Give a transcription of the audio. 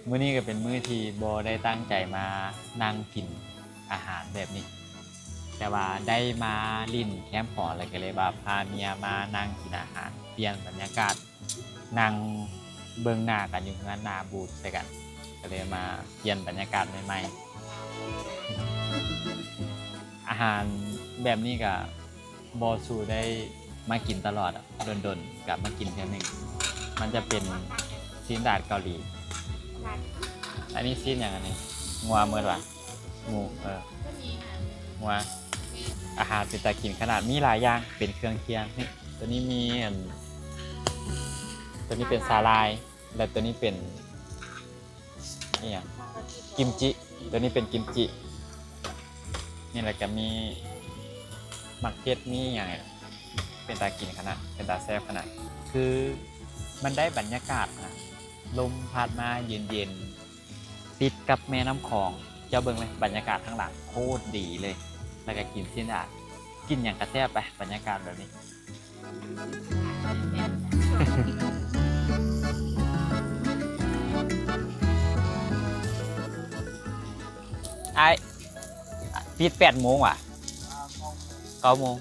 มื้อนี้ก็เป็นมื้อที่บ่ได้ตั้งใจมานั่งกินอาหารแบบนี้ แต่ว่าได้มาลิ้นแคมป์หออะไรก็เลยว่าพาเมียมานั่งกินอาหารเปลี่ยนบรรยากาศนั่งเบิ่งหน้ากันอยู่งานหน้าบูธใส่กันก็เลยมาเปลี่ยนบรรยากาศใหม่ๆอาหารแบบนี้ก็บ่สู่ได้มากินตลอดดนๆกับมากินเทื่อนึงมันจะเป็นซีนดาดเกาหลีอันนี้ซีนอย่างอันนี้งัวเมื่อวะหมูงัวอาหารเป็นตากินขนาดมีหลายอย่างเป็นเครื่องเคียงนี่ตัวนี้มีตัวนี้เป็นสาลายและตัวนี้เป็นนี่อย่างกิมจิตัวนี้เป็นกิมจินี่แหละก็มีมักเก็ตมีอย่างไรเป็นตากินขนาดเป็นตาแซ่บขนาดคือมันได้บรรยากาศนะลมพัดมาเย็นๆติดกับแม่น้ำคลองเจ้าเบิ่งเลยบรรยากาศข้างหลังโคตรดีเลยแล้วก็กินสิ้นอ่ะกินอย่างกระแทบไปบรรยากาศแบบนี้ ไอ้ปิด8 โมงว่ะ9 โมง